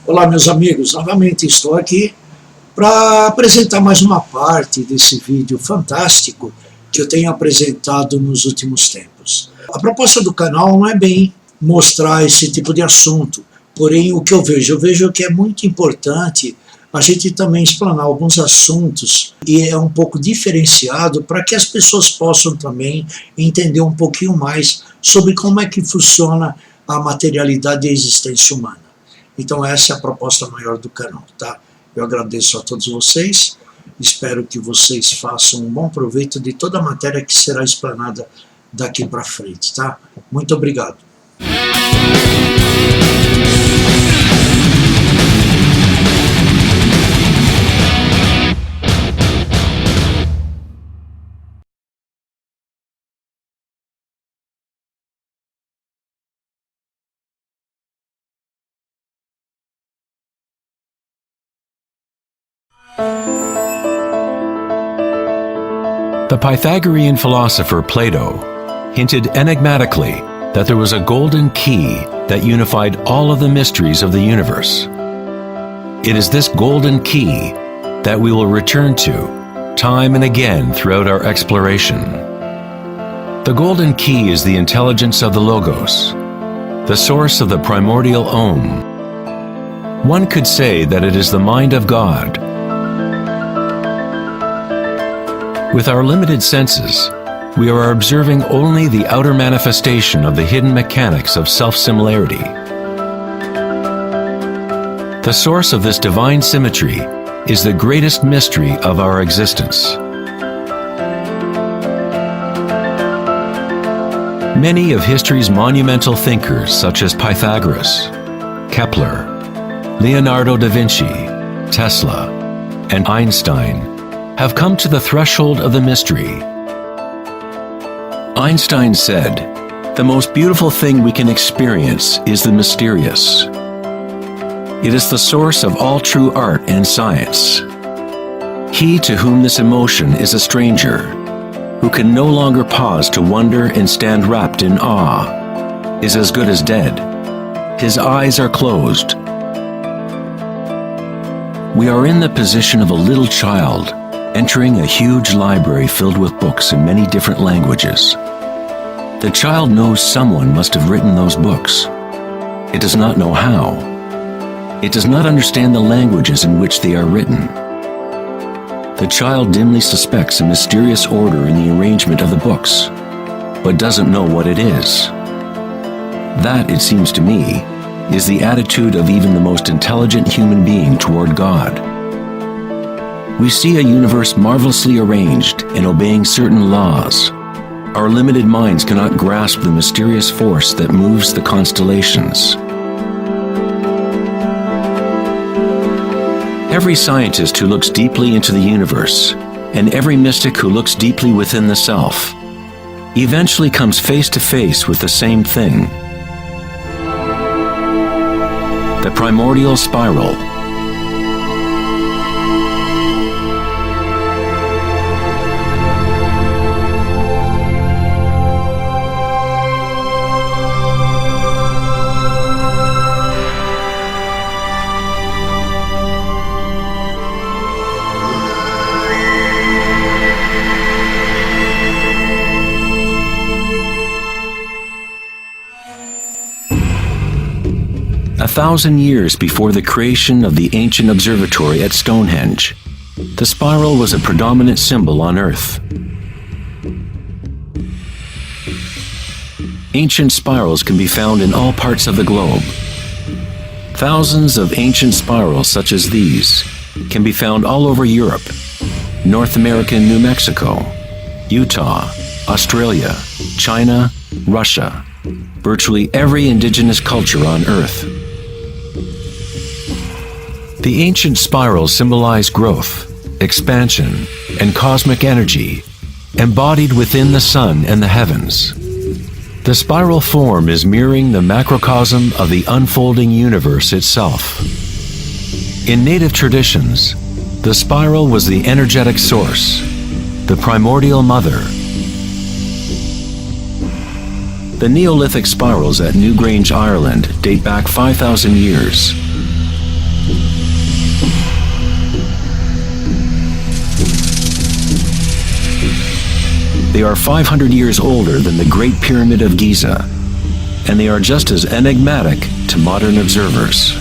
Olá, meus amigos, novamente estou aqui para apresentar mais uma parte desse vídeo fantástico que eu tenho apresentado nos últimos tempos. A proposta do canal não é bem mostrar esse tipo de assunto, porém o que eu vejo que é muito importante a gente também explanar alguns assuntos e é um pouco diferenciado para que as pessoas possam também entender um pouquinho mais sobre como é que funciona a materialidade e a existência humana. Então essa é a proposta maior do canal, tá? Eu agradeço a todos vocês, espero que vocês façam um bom proveito de toda a matéria que será explanada daqui para frente, tá? Muito obrigado. The Pythagorean philosopher Plato hinted enigmatically that there was a golden key that unified all of the mysteries of the universe. It is this golden key that we will return to time and again throughout our exploration. The golden key is the intelligence of the Logos, the source of the primordial Om. One could say that it is the mind of God. With our limited senses, we are observing only the outer manifestation of the hidden mechanics of self-similarity. The source of this divine symmetry is the greatest mystery of our existence. Many of history's monumental thinkers, such as Pythagoras, Kepler, Leonardo da Vinci, Tesla, and Einstein, have come to the threshold of the mystery. Einstein said, "The most beautiful thing we can experience is the mysterious. It is the source of all true art and science. He to whom this emotion is a stranger, who can no longer pause to wonder and stand wrapped in awe, is as good as dead. His eyes are closed." We are in the position of a little child entering a huge library filled with books in many different languages. The child knows someone must have written those books. It does not know how. It does not understand the languages in which they are written. The child dimly suspects a mysterious order in the arrangement of the books, but doesn't know what it is. That, it seems to me, is the attitude of even the most intelligent human being toward God. We see a universe marvelously arranged and obeying certain laws. Our limited minds cannot grasp the mysterious force that moves the constellations. Every scientist who looks deeply into the universe, and every mystic who looks deeply within the self, eventually comes face to face with the same thing: the primordial spiral. A 1,000 years before the creation of the ancient observatory at Stonehenge, the spiral was a predominant symbol on Earth. Ancient spirals can be found in all parts of the globe. Thousands of ancient spirals such as these can be found all over Europe, North America and New Mexico, Utah, Australia, China, Russia, virtually every indigenous culture on Earth. The ancient spirals symbolize growth, expansion, and cosmic energy, embodied within the sun and the heavens. The spiral form is mirroring the macrocosm of the unfolding universe itself. In native traditions, the spiral was the energetic source, the primordial mother. The Neolithic spirals at Newgrange, Ireland date back 5,000 years. They are 500 years older than the Great Pyramid of Giza, and they are just as enigmatic to modern observers.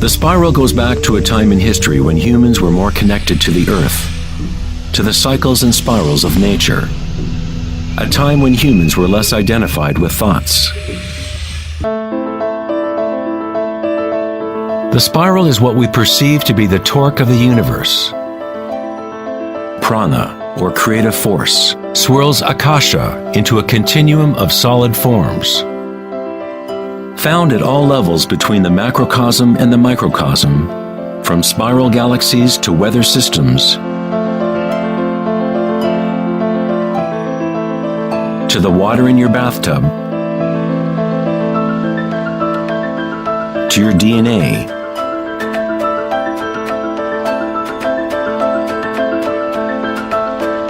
The spiral goes back to a time in history when humans were more connected to the Earth, to the cycles and spirals of nature, a time when humans were less identified with thoughts. The spiral is what we perceive to be the torque of the universe. Prana, or creative force, swirls Akasha into a continuum of solid forms. Found at all levels between the macrocosm and the microcosm, from spiral galaxies to weather systems, to the water in your bathtub, to your DNA,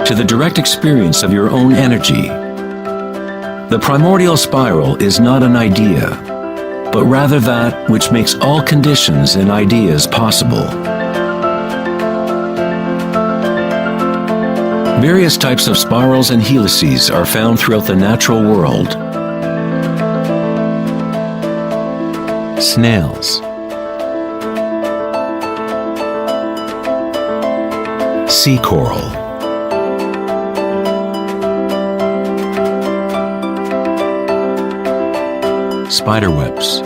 to the direct experience of your own energy. The primordial spiral is not an idea, but rather that which makes all conditions and ideas possible. Various types of spirals and helices are found throughout the natural world. Snails, sea coral, spider webs,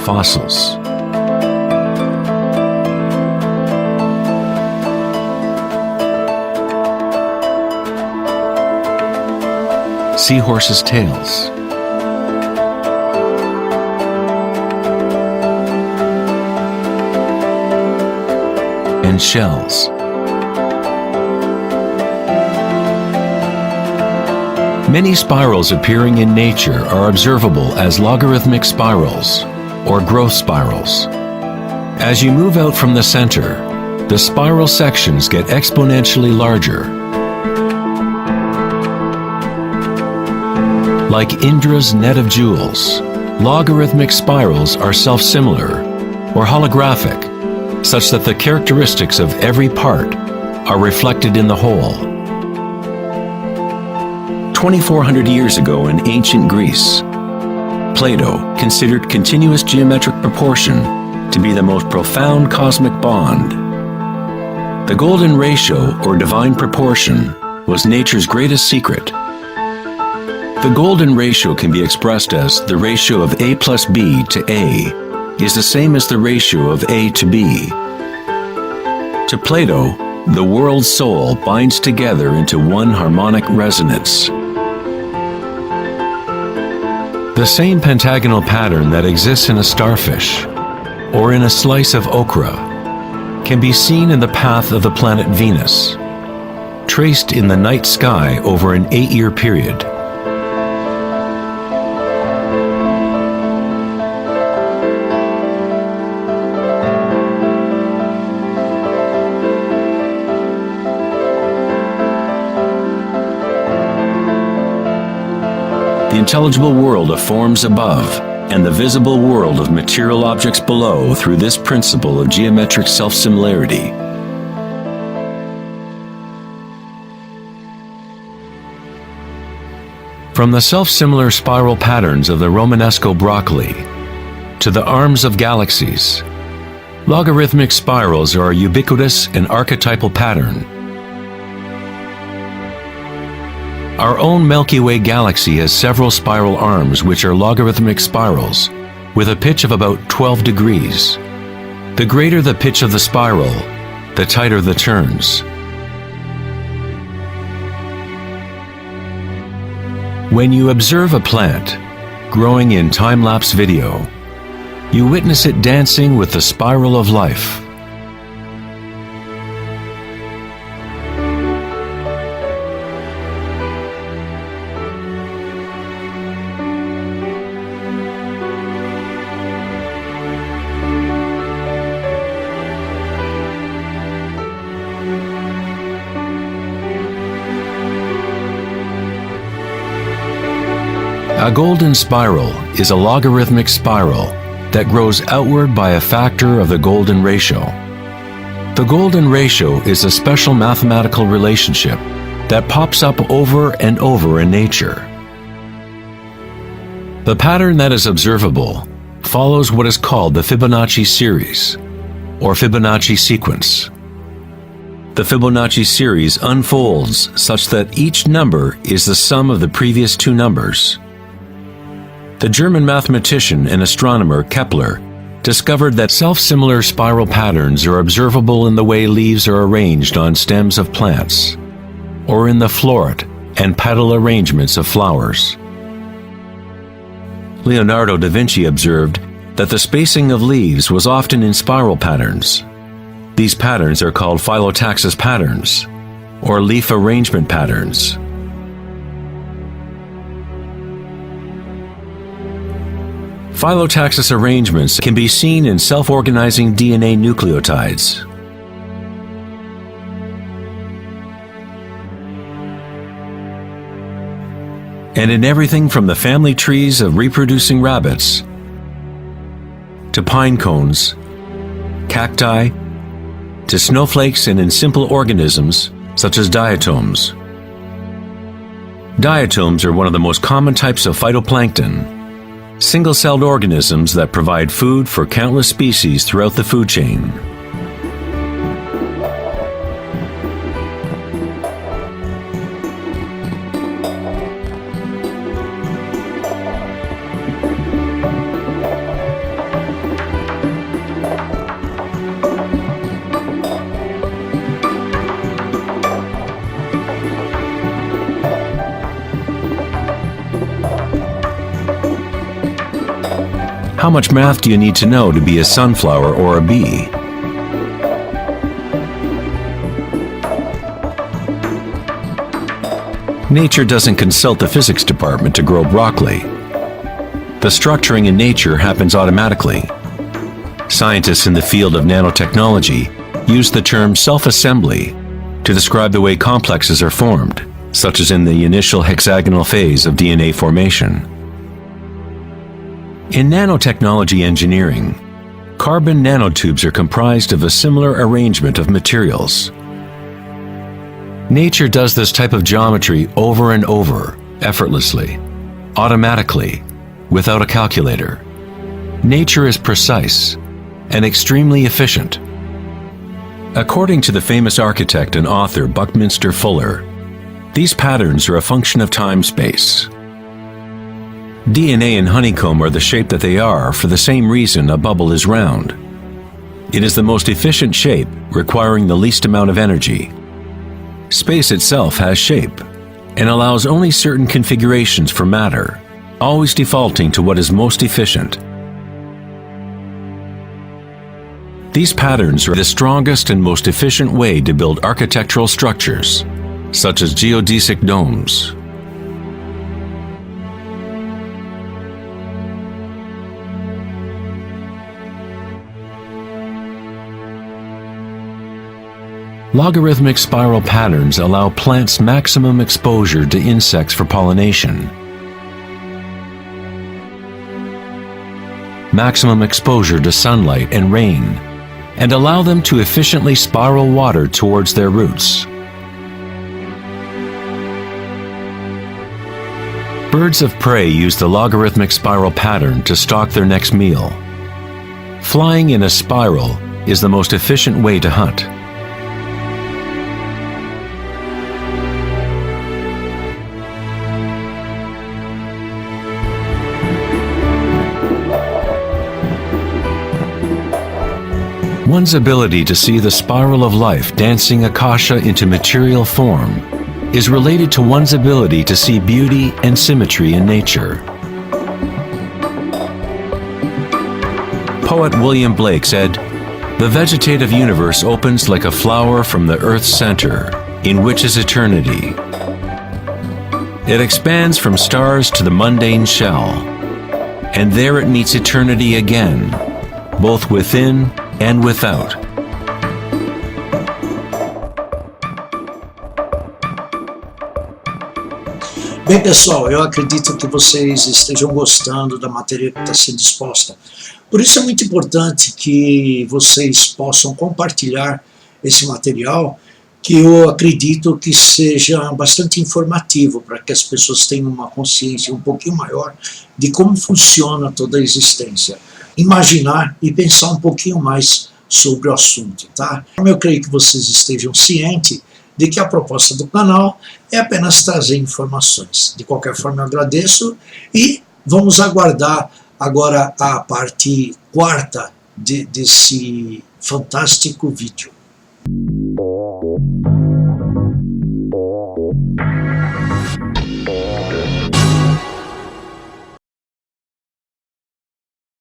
fossils, seahorses' tails, and shells. Many spirals appearing in nature are observable as logarithmic spirals, or growth spirals. As you move out from the center, the spiral sections get exponentially larger. Like Indra's net of jewels, logarithmic spirals are self-similar, or holographic, such that the characteristics of every part are reflected in the whole. 2,400 years ago in ancient Greece, Plato considered continuous geometric proportion to be the most profound cosmic bond. The golden ratio, or divine proportion, was nature's greatest secret. The golden ratio can be expressed as the ratio of A plus B to A is the same as the ratio of A to B. To Plato, the world's soul binds together into one harmonic resonance. The same pentagonal pattern that exists in a starfish or in a slice of okra can be seen in the path of the planet Venus, traced in the night sky over an 8-year period. The intelligible world of forms above and the visible world of material objects below through this principle of geometric self-similarity. From the self-similar spiral patterns of the Romanesco broccoli to the arms of galaxies, logarithmic spirals are a ubiquitous and archetypal pattern. Our own Milky Way galaxy has several spiral arms which are logarithmic spirals with a pitch of about 12 degrees. The greater the pitch of the spiral, the tighter the turns. When you observe a plant growing in time-lapse video, you witness it dancing with the spiral of life. A golden spiral is a logarithmic spiral that grows outward by a factor of the golden ratio. The golden ratio is a special mathematical relationship that pops up over and over in nature. The pattern that is observable follows what is called the Fibonacci series, or Fibonacci sequence. The Fibonacci series unfolds such that each number is the sum of the previous two numbers. The German mathematician and astronomer Kepler discovered that self-similar spiral patterns are observable in the way leaves are arranged on stems of plants, or in the floret and petal arrangements of flowers. Leonardo da Vinci observed that the spacing of leaves was often in spiral patterns. These patterns are called Filotaxis patterns, or leaf arrangement patterns. Filotaxis arrangements can be seen in self-organizing DNA nucleotides. And in everything from the family trees of reproducing rabbits to pine cones, cacti, to snowflakes, and in simple organisms such as diatoms. Diatoms are one of the most common types of phytoplankton, single-celled organisms that provide food for countless species throughout the food chain. How much math do you need to know to be a sunflower or a bee? Nature doesn't consult the physics department to grow broccoli. The structuring in nature happens automatically. Scientists in the field of nanotechnology use the term self-assembly to describe the way complexes are formed, such as in the initial hexagonal phase of DNA formation. In nanotechnology engineering, carbon nanotubes are comprised of a similar arrangement of materials. Nature does this type of geometry over and over, effortlessly, automatically, without a calculator. Nature is precise and extremely efficient. According to the famous architect and author Buckminster Fuller, these patterns are a function of time-space. DNA and honeycomb are the shape that they are for the same reason a bubble is round. It is the most efficient shape, requiring the least amount of energy. Space itself has shape and allows only certain configurations for matter, always defaulting to what is most efficient. These patterns are the strongest and most efficient way to build architectural structures, such as geodesic domes. Logarithmic spiral patterns allow plants maximum exposure to insects for pollination, maximum exposure to sunlight and rain, and allow them to efficiently spiral water towards their roots. Birds of prey use the logarithmic spiral pattern to stalk their next meal. Flying in a spiral is the most efficient way to hunt. One's ability to see the spiral of life dancing akasha into material form is related to one's ability to see beauty and symmetry in nature. Poet William Blake said, "The vegetative universe opens like a flower from the earth's center, in which is eternity. It expands from stars to the mundane shell, and there it meets eternity again, both within and without." Bem, pessoal, eu acredito que vocês estejam gostando da matéria que está sendo exposta. Por isso é muito importante que vocês possam compartilhar esse material, que eu acredito que seja bastante informativo, para que as pessoas tenham uma consciência um pouquinho maior de como funciona toda a existência. Imaginar e pensar um pouquinho mais sobre o assunto, tá? Eu creio que vocês estejam cientes de que a proposta do canal é apenas trazer informações. De qualquer forma, eu agradeço e vamos aguardar agora a parte quarta desse fantástico vídeo.